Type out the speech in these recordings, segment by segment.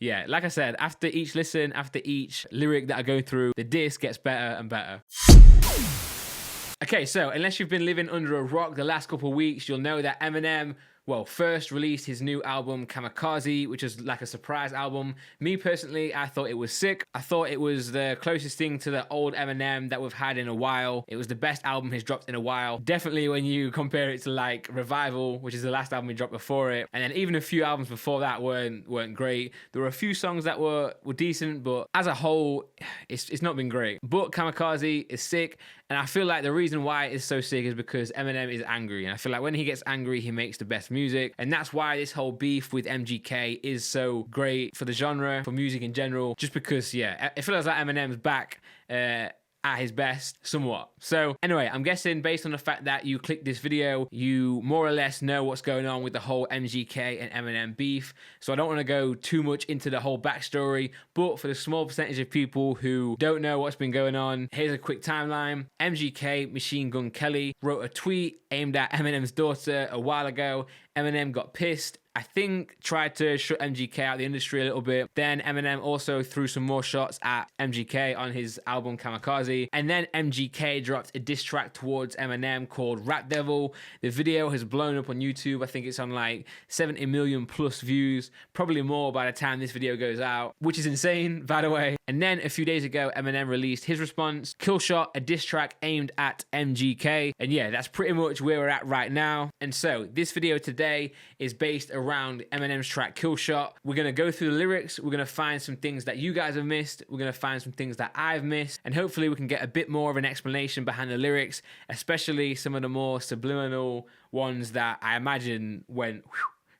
yeah, like I said, after each listen, after each lyric that I go through, the disc gets better and better. Okay, so unless you've been living under a rock the last couple of weeks, you'll know that Eminem, well, first released his new album, Kamikaze, which is like a surprise album. Me personally, I thought it was sick. I thought it was the closest thing to the old Eminem that we've had in a while. It was the best album he's dropped in a while. Definitely when you compare it to like Revival, which is the last album he dropped before it. And then even a few albums before that weren't great. There were a few songs that were decent, but as a whole, it's not been great. But Kamikaze is sick. And I feel like the reason why it's so sick is because Eminem is angry. And I feel like when he gets angry, he makes the best music. And that's why this whole beef with MGK is so great for the genre, for music in general. Just because, yeah, it feels like Eminem's back at his best, somewhat. So anyway, I'm guessing based on the fact that you clicked this video, you more or less know what's going on with the whole MGK and Eminem beef. So I don't want to go too much into the whole backstory, but for the small percentage of people who don't know what's been going on, here's a quick timeline. MGK, Machine Gun Kelly, wrote a tweet aimed at Eminem's daughter a while ago. Eminem got pissed, I think tried to shut MGK out of the industry a little bit. Then Eminem also threw some more shots at MGK on his album Kamikaze. And then MGK dropped a diss track towards Eminem called Rap Devil. The video has blown up on YouTube. I think it's on like 70 million plus views, probably more by the time this video goes out, which is insane, by the way. And then a few days ago, Eminem released his response, KILLSHOT, a diss track aimed at MGK. And yeah, that's pretty much where we're at right now. And so this video today is based around Eminem's track KILLSHOT. We're going to go through the lyrics. We're going to find some things that you guys have missed. We're going to find some things that I've missed. And hopefully we can get a bit more of an explanation behind the lyrics, especially some of the more subliminal ones that I imagine went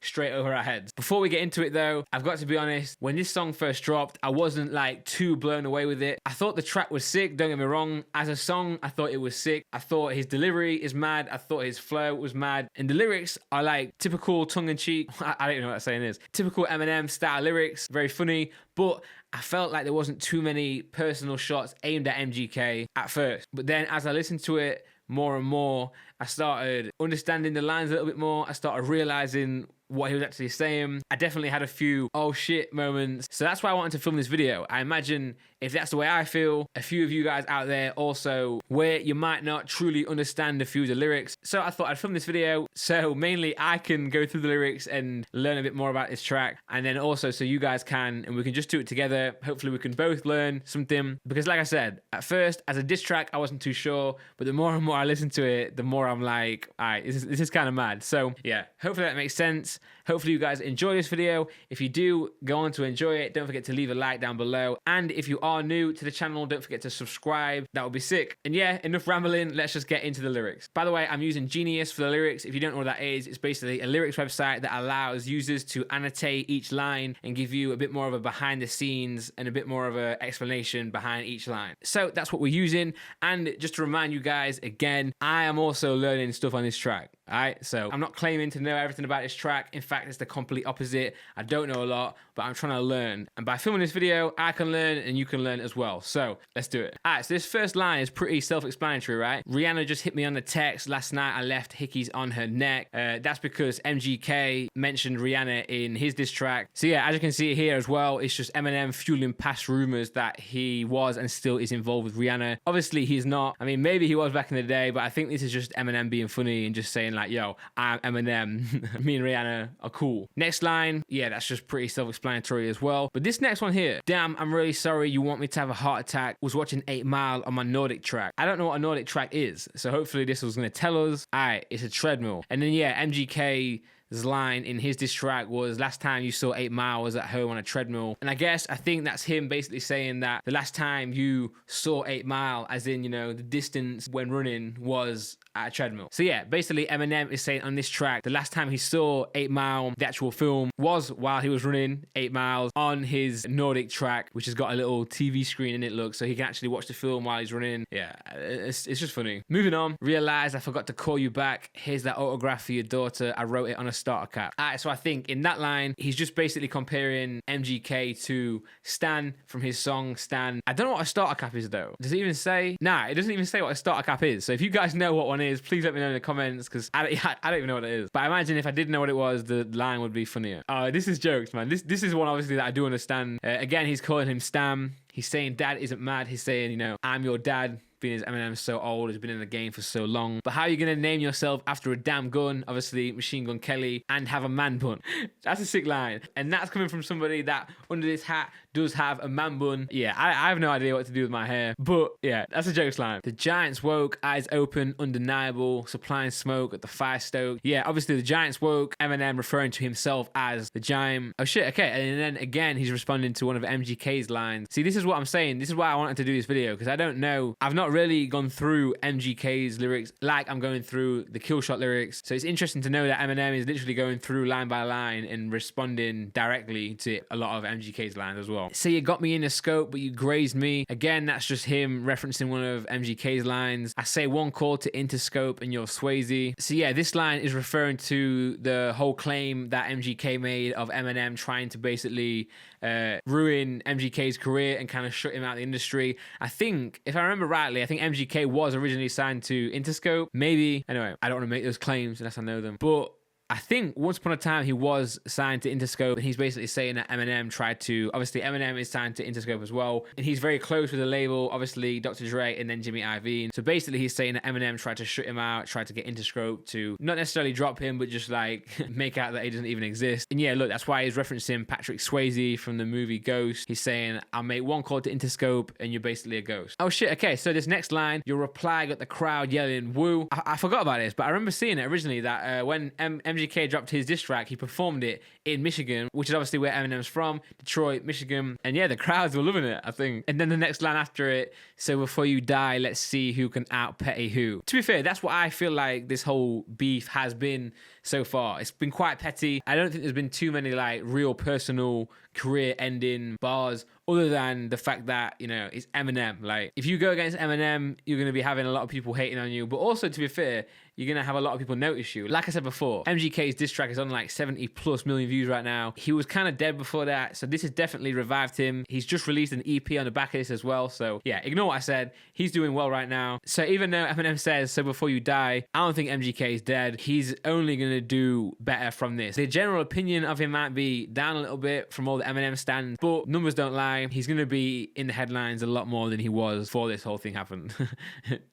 straight over our heads. Before we get into it though, I've got to be honest, when this song first dropped, I wasn't like too blown away with it. I thought the track was sick, don't get me wrong. As a song, I thought it was sick. I thought his delivery is mad. I thought his flow was mad. And the lyrics are like typical tongue-in-cheek, I don't even know what that saying is, typical Eminem style lyrics, very funny, but I felt like there wasn't too many personal shots aimed at MGK at first. But then as I listened to it more and more, I started understanding the lines a little bit more. I started realizing what he was actually saying. I definitely had a few oh shit moments. So that's why I wanted to film this video. I imagine if that's the way I feel, a few of you guys out there also, where you might not truly understand a few of the lyrics. So I thought I'd film this video so mainly I can go through the lyrics and learn a bit more about this track. And then also so you guys can, and we can just do it together. Hopefully we can both learn something. Because like I said, at first, as a diss track, I wasn't too sure. But the more and more I listen to it, the more I'm like, all right, this is kind of mad. So yeah, hopefully that makes sense. Hopefully you guys enjoy this video. If you do, go on to enjoy it. Don't forget to leave a like down below. And if you are new to the channel, don't forget to subscribe. That would be sick. And yeah, enough rambling. Let's just get into the lyrics. By the way, I'm using Genius for the lyrics. If you don't know what that is, it's basically a lyrics website that allows users to annotate each line and give you a bit more of a behind the scenes and a bit more of an explanation behind each line. So that's what we're using. And just to remind you guys again, I am also learning stuff on this track. All right, so I'm not claiming to know everything about this track. In fact, it's the complete opposite. I don't know a lot, but I'm trying to learn. And by filming this video, I can learn and you can learn as well. So let's do it. All right, so this first line is pretty self-explanatory, right? Rihanna just hit me on the text. Last night I left hickeys on her neck. That's because MGK mentioned Rihanna in his diss track. So yeah, as you can see here as well, it's just Eminem fueling past rumors that he was and still is involved with Rihanna. Obviously, he's not. I mean, maybe he was back in the day, but I think this is just Eminem being funny and just saying like, yo, I'm Eminem. Me and Rihanna are cool. Next line, yeah, that's just pretty self-explanatory as well. But this next one here, damn, I'm really sorry you want me to have a heart attack. Was watching 8 Mile on my Nordic track. I don't know what a Nordic track is, so hopefully this was gonna tell us. Alright, it's a treadmill. And then yeah, MGK's line in his diss track was, last time you saw 8 Mile was at home on a treadmill. And I think that's him basically saying that the last time you saw 8 Mile, as in, you know, the distance when running, was at a treadmill. So yeah, basically Eminem is saying on this track, the last time he saw 8 Mile, the actual film, was while he was running 8 miles on his Nordic track, which has got a little TV screen in it, look, so he can actually watch the film while he's running. Yeah, it's just funny. Moving on, realize I forgot to call you back. Here's that autograph for your daughter. I wrote it on a starter cap. All right, so I think in that line, he's just basically comparing MGK to Stan from his song Stan. I don't know what a starter cap is though. Does it even say? Nah, it doesn't even say what a starter cap is. So if you guys know what one one is, please let me know in the comments, because I don't even know what it is. But I imagine if I did know what it was, the line would be funnier. This is jokes, man. This is one obviously that I do understand. Again, he's calling him Stam. He's saying dad isn't mad. He's saying, you know, I'm your dad. Being as Eminem's so old, has been in the game for so long. But how are you going to name yourself after a damn gun? Obviously, Machine Gun Kelly, and have a man bun. That's a sick line. And that's coming from somebody that, under this hat, does have a man bun. Yeah, I have no idea what to do with my hair. But yeah, that's a jokes line. The Giants woke, eyes open, undeniable, supplying smoke at the fire stoked. Yeah, obviously the Giants woke, Eminem referring to himself as the Giant. Oh shit, okay. And then again, he's responding to one of MGK's lines. See, this is what I'm saying. This is why I wanted to do this video, because I don't know. I've not really gone through MGK's lyrics like I'm going through the KILLSHOT lyrics. So it's interesting to know that Eminem is literally going through line by line and responding directly to a lot of MGK's lines as well. So you got me in the scope, but you grazed me. Again, that's just him referencing one of MGK's lines. I say one call to Interscope and you're Swayze. So yeah, this line is referring to the whole claim that MGK made of Eminem trying to basically ruin MGK's career and kind of shut him out of the industry. I think, if I remember rightly, I think MGK was originally signed to Interscope. Maybe. Anyway, I don't want to make those claims unless I know them. But I think once upon a time he was signed to Interscope, and he's basically saying that Eminem tried to, obviously Eminem is signed to Interscope as well, and he's very close with the label, obviously Dr. Dre and then Jimmy Iovine. So basically he's saying that Eminem tried to shut him out, tried to get Interscope to not necessarily drop him, but just like make out that he doesn't even exist. And yeah, look, that's why he's referencing Patrick Swayze from the movie Ghost. He's saying, I'll make one call to Interscope and you're basically a ghost. Oh shit, okay, so this next line, your reply got the crowd yelling woo. I forgot about this, but I remember seeing it originally that when MGK dropped his diss track, he performed it in Michigan, which is obviously where Eminem's from, Detroit, Michigan. And yeah, the crowds were loving it, I think. And then the next line after it, so before you die, let's see who can out petty who. To be fair, that's what I feel like this whole beef has been so far. It's been quite petty. I don't think there's been too many like real personal career ending bars, other than the fact that, you know, it's Eminem. Like, if you go against Eminem, you're going to be having a lot of people hating on you. But also, to be fair, you're going to have a lot of people notice you. Like I said before, MGK's diss track is on like 70+ million views right now. He was kind of dead before that, so this has definitely revived him. He's just released an EP on the back of this as well. So yeah, ignore what I said. He's doing well right now. So even though Eminem says, so before you die, I don't think MGK is dead. He's only going to do better from this. The general opinion of him might be down a little bit from all the Eminem stands, but numbers don't lie. He's going to be in the headlines a lot more than he was before this whole thing happened.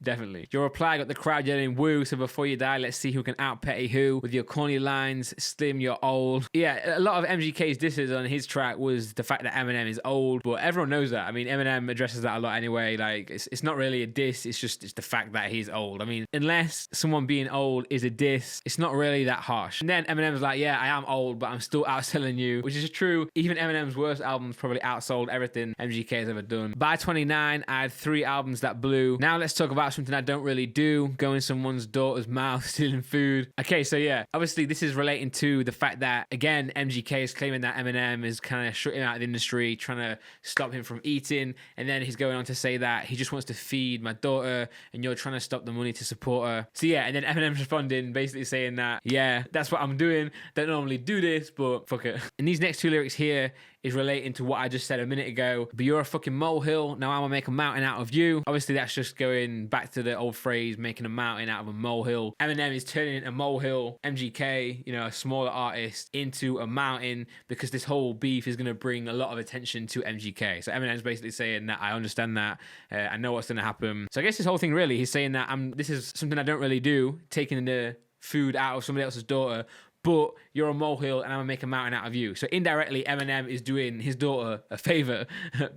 Definitely. Your reply got the crowd yelling woo, so before you die, let's see who can out petty who with your corny lines. Slim, you're old. Yeah, a lot of MGK's disses on his track was the fact that Eminem is old, but everyone knows that. I mean, Eminem addresses that a lot anyway. Like, it's not really a diss, it's the fact that he's old. I mean, unless someone being old is a diss, it's not really that harsh. And then Eminem's like, yeah, I am old, but I'm still outselling you, which is true. Even Eminem's worst albums probably outsold everything MGK has ever done. By 29, I had 3 albums that blew. Now let's talk about something I don't really do, go in someone's daughter's mouth, stealing food. Okay, so yeah, obviously this is relating to the fact that, again, MGK is claiming that Eminem is kind of shutting out the industry, trying to stop him from eating, and then he's going on to say that he just wants to feed my daughter, and you're trying to stop the money to support her. So yeah, and then Eminem's responding, basically saying that, yeah, that's what I'm doing. Don't normally do this, but fuck it. And these next 2 lyrics here is relating to what I just said a minute ago. But you're a fucking molehill, now I'm gonna make a mountain out of you. Obviously that's just going back to the old phrase, making a mountain out of a molehill. Eminem is turning a molehill, MGK, you know, a smaller artist, into a mountain, because this whole beef is gonna bring a lot of attention to MGK. So Eminem's basically saying that I understand that, I know what's gonna happen. So I guess this whole thing really, he's saying that this is something I don't really do, taking the food out of somebody else's daughter, but you're a molehill and I'm gonna make a mountain out of you. So indirectly, Eminem is doing his daughter a favor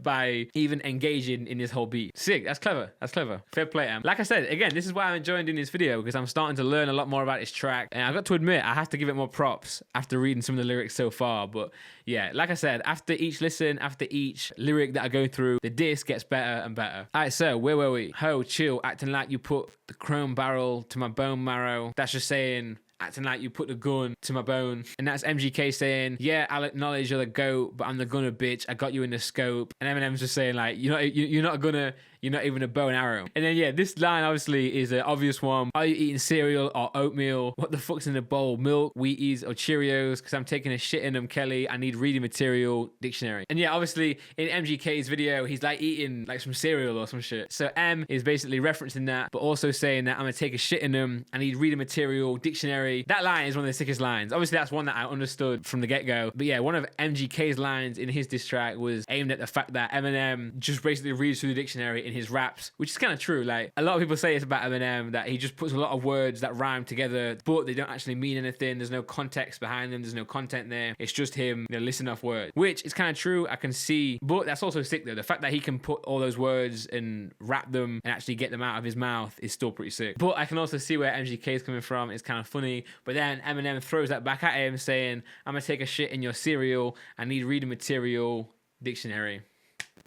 by even engaging in this whole beat. Sick, that's clever, that's clever. Fair play, Em. Like I said, again, this is why I'm enjoying doing this video, because I'm starting to learn a lot more about this track. And I've got to admit, I have to give it more props after reading some of the lyrics so far. But yeah, like I said, after each listen, after each lyric that I go through, the diss gets better and better. All right, so where were we? Ho, chill, acting like you put the chrome barrel to my bone marrow. That's just saying, acting like you put the gun to my bone. And that's MGK saying, yeah, I'll acknowledge you're the GOAT, but I'm the gunner, bitch. I got you in the scope. And Eminem's just saying, like, you're not a gunner, You're not even a bow and arrow. And then, yeah, this line obviously is an obvious one. Are you eating cereal or oatmeal? What the fuck's in the bowl? Milk, Wheaties, or Cheerios? Because I'm taking a shit in them, Kelly. I need reading material, dictionary. And yeah, obviously in MGK's video, he's like eating like some cereal or some shit. So M is basically referencing that, but also saying that I'm gonna take a shit in them. I need reading material, dictionary. That line is one of the sickest lines. Obviously, that's one that I understood from the get-go. But yeah, one of MGK's lines in his diss track was aimed at the fact that Eminem just basically reads through the dictionary in his raps, which is kind of true. Like, a lot of people say it's about Eminem, that he just puts a lot of words that rhyme together, but they don't actually mean anything. There's no context behind them. There's no content there. It's just him, listing off words, which is kind of true. I can see, but that's also sick though. The fact that he can put all those words and rap them and actually get them out of his mouth is still pretty sick. But I can also see where MGK is coming from. It's kind of funny. But then Eminem throws that back at him saying, I'm gonna take a shit in your cereal. I need reading material, dictionary.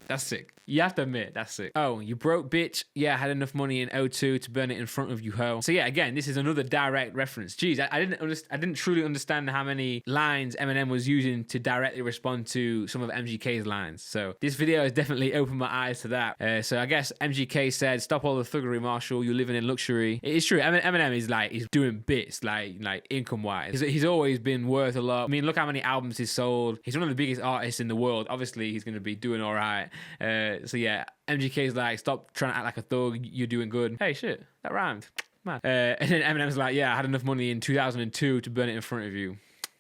That's sick. You have to admit, that's sick. Oh, you broke bitch. Yeah, I had enough money in O2 to burn it in front of you, ho. So yeah, again, this is another direct reference. Jeez, I didn't truly understand how many lines Eminem was using to directly respond to some of MGK's lines. So this video has definitely opened my eyes to that. So I guess MGK said, stop all the thuggery, Marshall. You're living in luxury. It is true. Eminem is like, he's doing bits, like income-wise. He's always been worth a lot. I mean, look how many albums he's sold. He's one of the biggest artists in the world. Obviously, he's going to be doing all right. So yeah, MGK's like, stop trying to act like a thug. You're doing good. Hey, shit, that rhymed. Mad. And then Eminem's like, yeah, I had enough money in 2002 to burn it in front of you.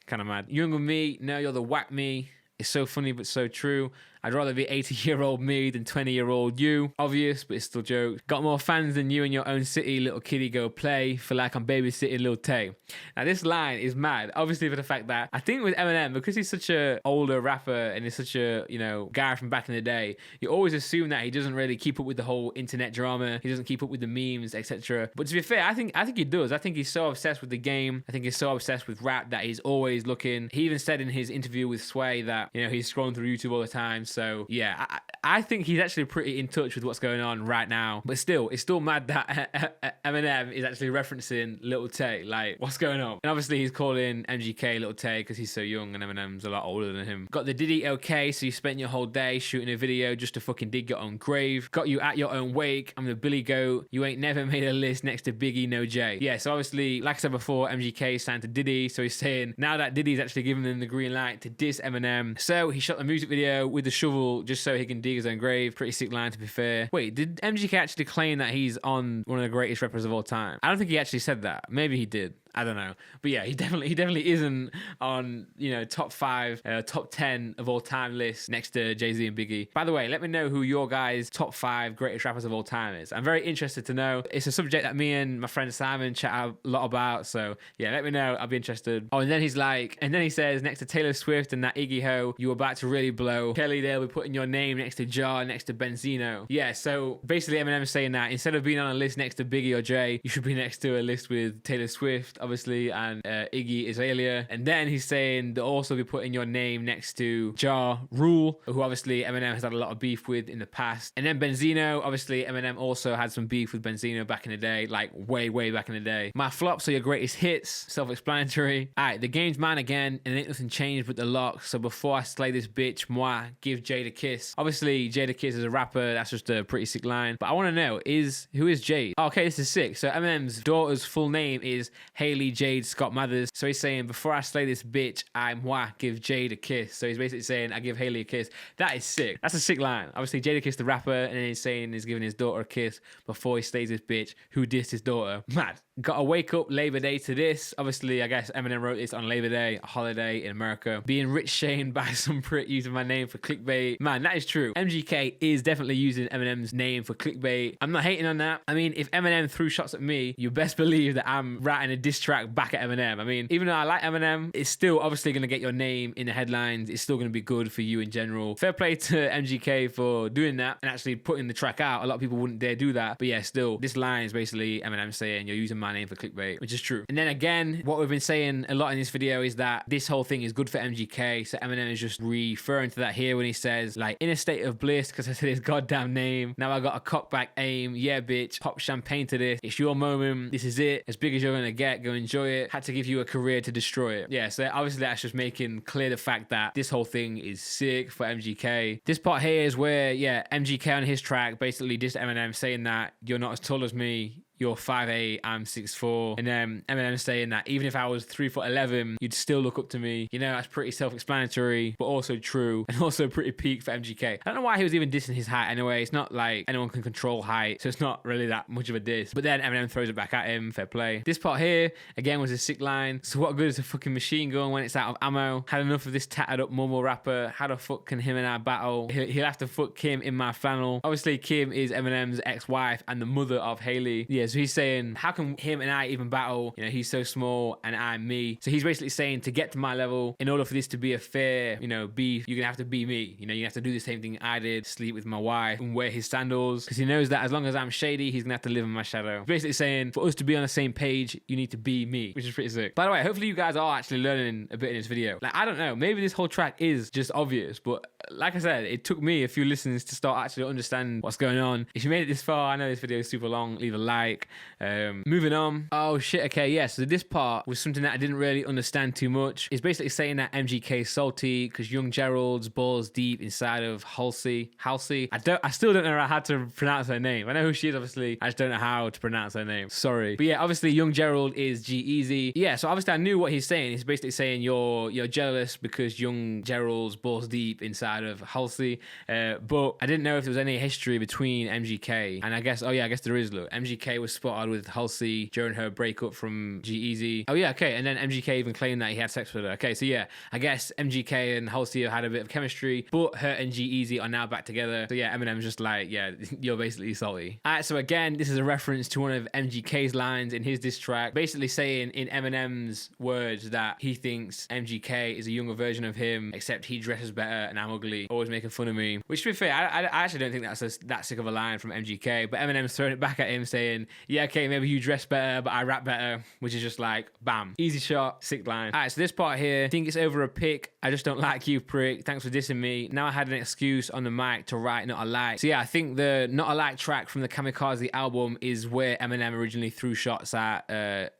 Kind of mad. Younger me, no, you're the whack me. It's so funny, but so true. I'd rather be 80-year-old me than 20-year-old you. Obvious, but it's still jokes. Got more fans than you in your own city. Little kitty, go play. Feel like I'm babysitting Lil Tay. Now, this line is mad. Obviously, for the fact that I think with Eminem, because he's such a older rapper and he's such a, guy from back in the day, you always assume that he doesn't really keep up with the whole internet drama. He doesn't keep up with the memes, etc. But to be fair, I think he does. I think he's so obsessed with the game. I think he's so obsessed with rap that he's always looking. He even said in his interview with Sway that, he's scrolling through YouTube all the time. So yeah, I think he's actually pretty in touch with what's going on right now. But still, it's still mad that Eminem is actually referencing Lil Tay. Like, what's going on? And obviously he's calling MGK Lil Tay because he's so young and Eminem's a lot older than him. Got the Diddy okay, so you spent your whole day shooting a video just to fucking dig your own grave. Got you at your own wake. I'm the Billy Goat. You ain't never made a list next to Biggie, no Jay. Yeah, so obviously, like I said before, MGK signed to Diddy. So he's saying now that Diddy's actually giving him the green light to diss Eminem. So he shot the music video with the shovel just so he can dig his own grave. Pretty sick line, to be fair. Wait, did MGK actually claim that he's on one of the greatest rappers of all time? I don't think he actually said that. Maybe he did. I don't know. But yeah, he definitely isn't on, top 5, top 10 of all time list next to Jay-Z and Biggie. By the way, let me know who your guys' top 5 greatest rappers of all time is. I'm very interested to know. It's a subject that me and my friend Simon chat a lot about. So yeah, let me know. I'll be interested. Oh, and then he says, next to Taylor Swift and that Iggy Ho, you were about to really blow. Kelly, they'll be putting your name next to Jar, next to Benzino. Yeah, so basically Eminem is saying that instead of being on a list next to Biggie or Jay, you should be next to a list with Taylor Swift, obviously, and Iggy Azalea. And then he's saying they'll also be putting your name next to Ja Rule, who obviously Eminem has had a lot of beef with in the past. And then Benzino, obviously Eminem also had some beef with Benzino back in the day, like way back in the day. My flops are your greatest hits, self-explanatory. Alright, the game's mine again, and ain't nothing changed but the lock. So before I slay this bitch, moi, give Jade a kiss. Obviously, Jade Kiss is a rapper. That's just a pretty sick line. But I want to know, who is Jade? Oh, okay, this is sick. So Eminem's daughter's full name is Haley Jade Scott Mathers. So he's saying, before I slay this bitch, give Jade a kiss. So he's basically saying, I give Haley a kiss. That is sick. That's a sick line. Obviously, Jada kissed the rapper, and then he's saying he's giving his daughter a kiss before he slays this bitch who dissed his daughter. Mad. Gotta wake up Labor Day to this. Obviously, I guess Eminem wrote this on Labor Day, a holiday in America. Being rich shamed by some prick using my name for clickbait. Man, that is true. MGK is definitely using Eminem's name for clickbait. I'm not hating on that. I mean, if Eminem threw shots at me, you best believe that I'm writing a diss track back at Eminem. I mean, even though I like Eminem, it's still obviously going to get your name in the headlines. It's still going to be good for you in general. Fair play to MGK for doing that and actually putting the track out. A lot of people wouldn't dare do that. But yeah, still, this line is basically Eminem saying you're using my name for clickbait, which is true. And then again, what we've been saying a lot in this video is that this whole thing is good for MGK. So Eminem is just referring to that here when he says, like, in a state of bliss because I said his goddamn name. Now I got a cockback aim. Yeah, bitch. Pop champagne to this. It's your moment. This is it. As big as you're going to get. Go go enjoy it. Had to give you a career to destroy it. Yeah, so obviously that's just making clear the fact that this whole thing is sick for MGK. This part here is where, yeah, MGK on his track basically dissed Eminem, saying that you're not as tall as me. You're 5'8", I'm 6'4". And then Eminem saying that even if I was 3'11", you'd still look up to me. You know, that's pretty self-explanatory, but also true, and also pretty peak for MGK. I don't know why he was even dissing his height anyway. It's not like anyone can control height, so it's not really that much of a diss. But then Eminem throws it back at him, fair play. This part here, again, was a sick line. So what good is a fucking machine gun when it's out of ammo? Had enough of this tattered up mumble rapper. How the fuck can him and I battle? He'll have to fuck Kim in my flannel. Obviously, Kim is Eminem's ex-wife and the mother of Haley. Yeah, so he's saying, how can him and I even battle? You know, he's so small and I'm me. So he's basically saying, to get to my level, in order for this to be a fair, you know, beef, you're gonna have to be me. You know, you have to do the same thing I did, sleep with my wife and wear his sandals, because he knows that as long as I'm shady, he's gonna have to live in my shadow. Basically saying, for us to be on the same page, you need to be me, which is pretty sick. By the way, hopefully you guys are actually learning a bit in this video. Like, I don't know, maybe this whole track is just obvious, but like I said, it took me a few listens to start actually understand what's going on. If you made it this far, I know this video is super long, leave a like. Moving on. Oh shit, okay, yeah, so this part was something that I didn't really understand too much. It's basically saying that MGK's salty because young Gerald's balls deep inside of Halsey. I still don't know how to pronounce her name. I know who she is, obviously. I just don't know how to pronounce her name. Sorry. But yeah, obviously young Gerald is G-Eazy. Yeah, so obviously I knew what he's saying. He's basically saying you're jealous because young Gerald's balls deep inside of Halsey. But I didn't know if there was any history between MGK and I guess there is. Look, MGK was spotted with Halsey during her breakup from G-Eazy. Oh yeah, okay, and then MGK even claimed that he had sex with her. Okay, so yeah, I guess MGK and Halsey have had a bit of chemistry, but her and G-Eazy are now back together. So yeah, Eminem's just like, yeah, you're basically salty. Alright, so again, this is a reference to one of MGK's lines in his diss track, basically saying in Eminem's words that he thinks MGK is a younger version of him, except he dresses better and I'm ugly, always making fun of me. Which, to be fair, I actually don't think that's that sick of a line from MGK, but Eminem's throwing it back at him saying, yeah, okay, maybe you dress better, but I rap better, which is just like, bam. Easy shot, sick line. Alright, so this part here, think it's over a pic, I just don't like you, prick, thanks for dissing me. Now I had an excuse on the mic to write Not Alike. So yeah, I think the Not Alike track from the Kamikaze album is where Eminem originally threw shots at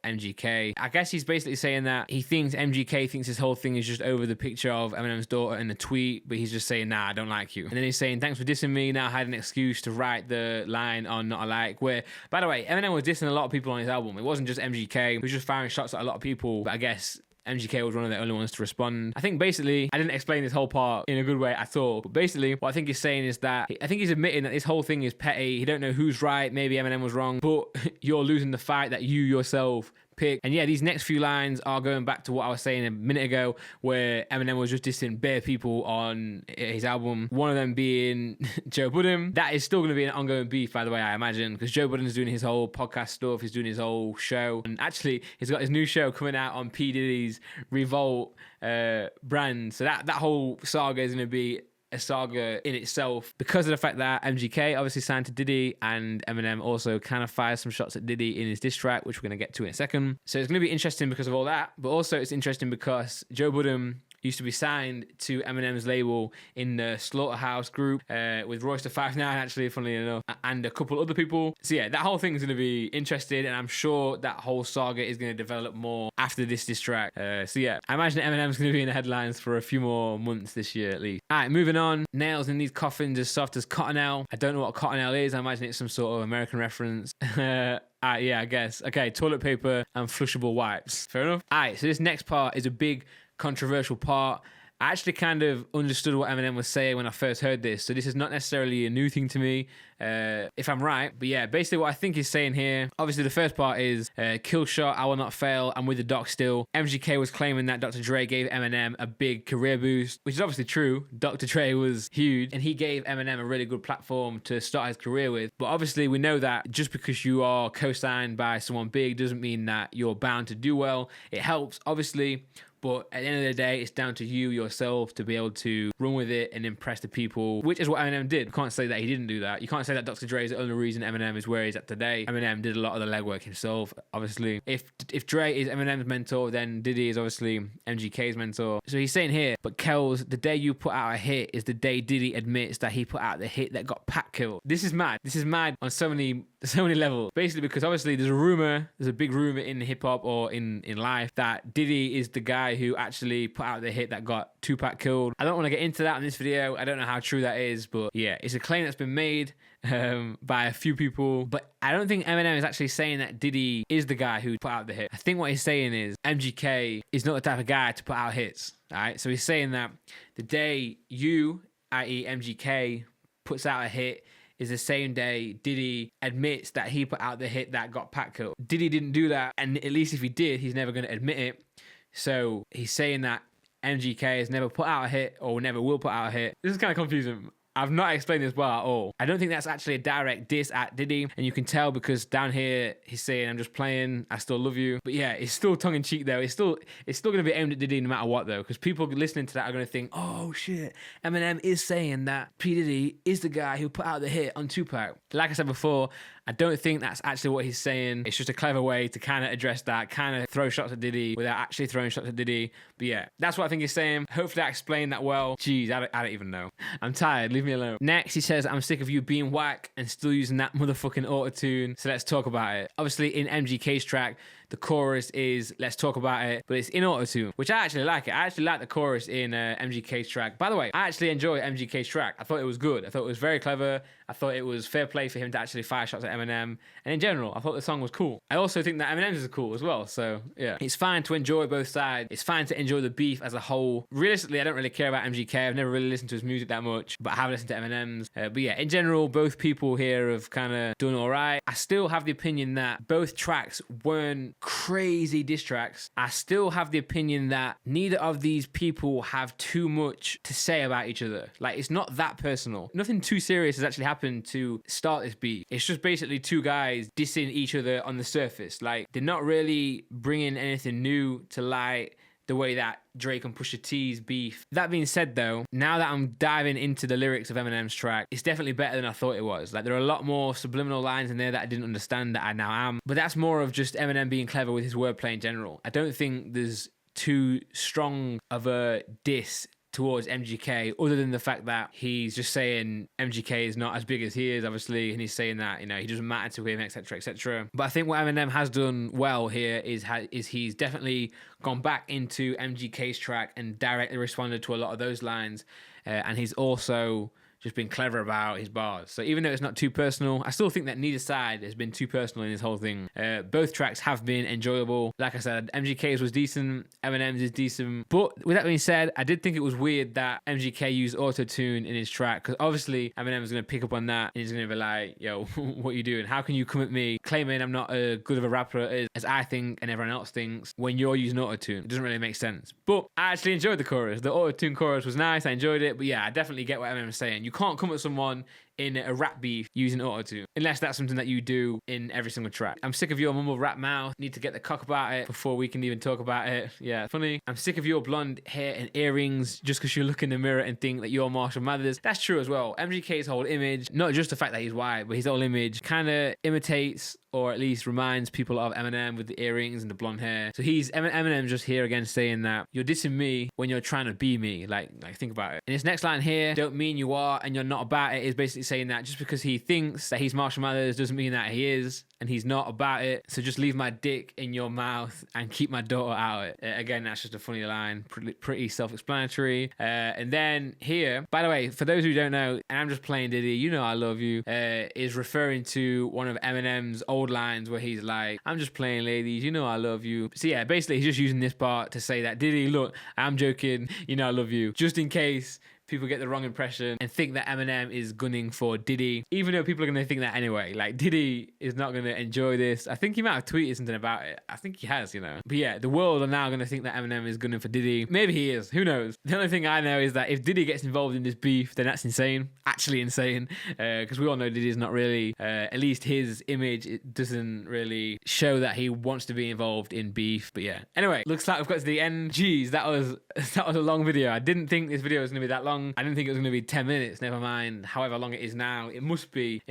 MGK. I guess he's basically saying that he thinks MGK thinks this whole thing is just over the picture of Eminem's daughter in the tweet, but he's just saying, nah, I don't like you. And then he's saying, thanks for dissing me, now I had an excuse to write the line on Not Alike, where, by the way, Eminem was dissing a lot of people on his album. It wasn't just MGK, he was just firing shots at a lot of people, but I guess MGK was one of the only ones to respond. I think basically, I didn't explain this whole part in a good way at all, but basically what I think he's saying is that, I think he's admitting that this whole thing is petty, he don't know who's right, maybe Eminem was wrong, but you're losing the fight that you yourself pick. And yeah, these next few lines are going back to what I was saying a minute ago, where Eminem was just dissing bare people on his album, one of them being Joe Budden. That is still going to be an ongoing beef, by the way, I imagine, because Joe Budden's doing his whole podcast stuff, he's doing his whole show, and actually he's got his new show coming out on P. Diddy's Revolt brand, so that whole saga is going to be a saga in itself, because of the fact that MGK obviously signed to Diddy, and Eminem also kind of fires some shots at Diddy in his diss track, which we're going to get to in a second. So it's going to be interesting because of all that, but also it's interesting because Joe Budden used to be signed to Eminem's label in the Slaughterhouse group with Royce da 5'9", actually, funnily enough, and a couple other people. So yeah, that whole thing is going to be interesting, and I'm sure that whole saga is going to develop more after this diss track. So yeah, I imagine Eminem's going to be in the headlines for a few more months this year at least. Alright, moving on. Nails in these coffins as soft as cottonelle. I don't know what cottonelle is. I imagine it's some sort of American reference. Yeah, I guess. Okay, toilet paper and flushable wipes. Fair enough. Alright, so this next part is a big controversial part. I actually kind of understood what Eminem was saying when I first heard this, so this is not necessarily a new thing to me, if I'm right. But yeah, basically what I think he's saying here, obviously the first part is, kill shot, I will not fail, I'm with the doc still. MGK was claiming that Dr. Dre gave Eminem a big career boost, which is obviously true. Dr. Dre was huge, and he gave Eminem a really good platform to start his career with. But obviously we know that just because you are co-signed by someone big doesn't mean that you're bound to do well. It helps, obviously, but at the end of the day, it's down to you yourself to be able to run with it and impress the people, which is what Eminem did. You can't say that he didn't do that. You can't say that Dr. Dre is the only reason Eminem is where he's at today. Eminem did a lot of the legwork himself, obviously. If Dre is Eminem's mentor, then Diddy is obviously MGK's mentor. So he's saying here, but Kells, the day you put out a hit is the day Diddy admits that he put out the hit that got Pat killed. This is mad. This is mad on so many There's so many levels. Basically, because obviously there's a big rumor in hip hop or in life that Diddy is the guy who actually put out the hit that got Tupac killed. I don't want to get into that in this video. I don't know how true that is, but yeah, it's a claim that's been made by a few people. But I don't think Eminem is actually saying that Diddy is the guy who put out the hit. I think what he's saying is MGK is not the type of guy to put out hits. All right, so he's saying that the day you, i.e. MGK, puts out a hit is the same day Diddy admits that he put out the hit that got Pac killed. Diddy didn't do that, and at least if he did, he's never going to admit it. So he's saying that MGK has never put out a hit or never will put out a hit. This is kind of confusing. I've not explained this well at all. I don't think that's actually a direct diss at Diddy, and you can tell because down here he's saying, "I'm just playing, I still love you." But yeah, it's still tongue in cheek though. It's still going to be aimed at Diddy no matter what though, because people listening to that are going to think, "Oh shit, Eminem is saying that P Diddy is the guy who put out the hit on Tupac." Like I said before, I don't think that's actually what he's saying. It's just a clever way to kind of address that, kind of throw shots at Diddy without actually throwing shots at Diddy. But yeah, that's what I think he's saying. Hopefully I explained that well. Jeez, I don't even know. I'm tired. Leave me alone. Next, he says, "I'm sick of you being whack and still using that motherfucking auto-tune. So let's talk about it." Obviously, in MGK's track, the chorus is "let's talk about it," but it's in auto-tune, which I actually like it. I actually like the chorus in MGK's track. By the way, I actually enjoy MGK's track. I thought it was good. I thought it was very clever. I thought it was fair play for him to actually fire shots at Eminem. And in general, I thought the song was cool. I also think that Eminem's is cool as well. So yeah, it's fine to enjoy both sides. It's fine to enjoy the beef as a whole. Realistically, I don't really care about MGK. I've never really listened to his music that much, but I have listened to Eminem's. But yeah, in general, both people here have kind of done all right. I still have the opinion that both tracks weren't crazy diss tracks. I still have the opinion that neither of these people have too much to say about each other. Like, it's not that personal. Nothing too serious has actually happened to start this beef. It's just basically two guys dissing each other on the surface. Like, they're not really bringing anything new to light the way that Drake and Pusha T's beef. That being said though, now that I'm diving into the lyrics of Eminem's track, it's definitely better than I thought it was. Like, there are a lot more subliminal lines in there that I didn't understand that I now am. But that's more of just Eminem being clever with his wordplay in general. I don't think there's too strong of a diss towards MGK, other than the fact that he's just saying MGK is not as big as he is, obviously, and he's saying that, you know, he doesn't matter to him, etc., etc. But I think what Eminem has done well here is he's definitely gone back into MGK's track and directly responded to a lot of those lines, and he's also just been clever about his bars. So even though it's not too personal, I still think that neither side has been too personal in this whole thing. Both tracks have been enjoyable. Like I said, MGK's was decent, Eminem's is decent. But with that being said, I did think it was weird that MGK used auto-tune in his track, because obviously Eminem is going to pick up on that and he's going to be like, "Yo, what are you doing? How can you come at me claiming I'm not as good of a rapper as I think and everyone else thinks when you're using auto-tune?" It doesn't really make sense. But I actually enjoyed the chorus. The auto-tune chorus was nice. I enjoyed it. But yeah, I definitely get what Eminem's saying. You can't come at someone in a rap beef using auto-tune, unless that's something that you do in every single track. "I'm sick of your mumble rap mouth. Need to get the cock about it before we can even talk about it." Yeah, funny. "I'm sick of your blonde hair and earrings just because you look in the mirror and think that you're Marshall Mathers." That's true as well. MGK's whole image, not just the fact that he's white, but his whole image kind of imitates, or at least reminds people of Eminem with the earrings and the blonde hair. So Eminem's just here again saying that you're dissing me when you're trying to be me. Like think about it. And this next line here, "don't mean you are and you're not about it," is basically saying that just because he thinks that he's Marshall Mathers doesn't mean that he is, and he's not about it. So just leave my dick in your mouth and keep my daughter out of it. Again, that's just a funny line, pretty self-explanatory. And then here, by the way, for those who don't know, and I'm just playing Diddy, "you know I love you," is referring to one of Eminem's old lines where he's like, "I'm just playing, ladies, you know I love you." So yeah, basically he's just using this part to say that, "Diddy, look, I'm joking, you know I love you," just in case people get the wrong impression and think that Eminem is gunning for Diddy, even though people are going to think that anyway. Like, Diddy is not going to enjoy this. I think he might have tweeted something about it. I think he has, you know. But yeah, the world are now going to think that Eminem is gunning for Diddy. Maybe he is. Who knows? The only thing I know is that if Diddy gets involved in this beef, then that's insane. Actually insane. Because we all know Diddy is not really, at least his image, it doesn't really show that he wants to be involved in beef. But yeah. Anyway, looks like we've got to the end. Jeez, that was a long video. I didn't think this video was going to be that long. long. I didn't think it was going to be 10 minutes, never mind however long it is now. It must be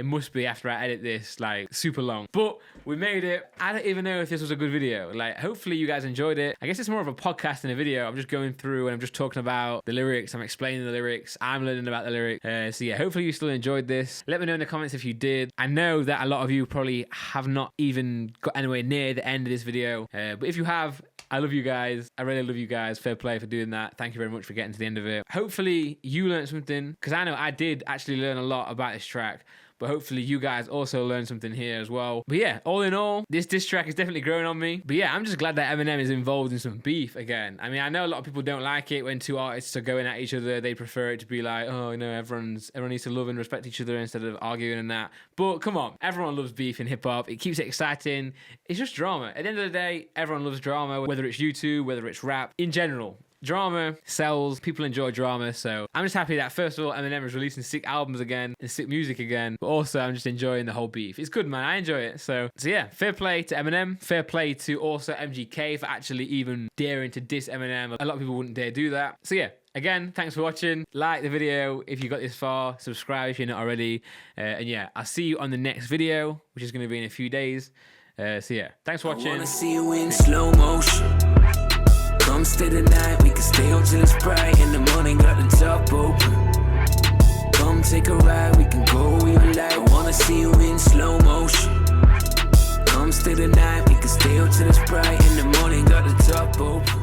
after I edit this, like, super long. But we made it. I don't even know if this was a good video. Like, hopefully you guys enjoyed it. I guess it's more of a podcast than a video. I'm just going through and I'm just talking about the lyrics. I'm explaining the lyrics. I'm learning about the lyrics. So yeah, hopefully you still enjoyed this. Let me know in the comments if you did. I know that a lot of you probably have not even got anywhere near the end of this video. But if you have, I love you guys. I really love you guys. Fair play for doing that. Thank you very much for getting to the end of it. Hopefully you learned something, because I know I did actually learn a lot about this track. But hopefully you guys also learned something here as well. But yeah, all in all, this diss track is definitely growing on me. But yeah, I'm just glad that Eminem is involved in some beef again. I mean, I know a lot of people don't like it when two artists are going at each other. They prefer it to be like, oh, you know, everyone needs to love and respect each other instead of arguing and that. But come on, everyone loves beef in hip hop. It keeps it exciting. It's just drama. At the end of the day, everyone loves drama, whether it's YouTube, whether it's rap, in general. Drama sells, people enjoy drama, so I'm just happy that first of all Eminem is releasing sick albums again and sick music again, but also I'm just enjoying the whole beef. It's good, man. I enjoy it. So yeah, fair play to Eminem, fair play to also MGK for actually even daring to diss Eminem. A lot of people wouldn't dare do that. So yeah, again, thanks for watching. Like the video if you got this far, subscribe if you're not already, and yeah, I'll see you on the next video, which is going to be in a few days. So yeah, thanks for watching. I wanna see you in slow motion. Come stay the night, we can stay up till it's bright. In the morning, got the top open. Come take a ride, we can go where you like. I wanna see you in slow motion. Come stay the night, we can stay up till it's bright. In the morning, got the top open.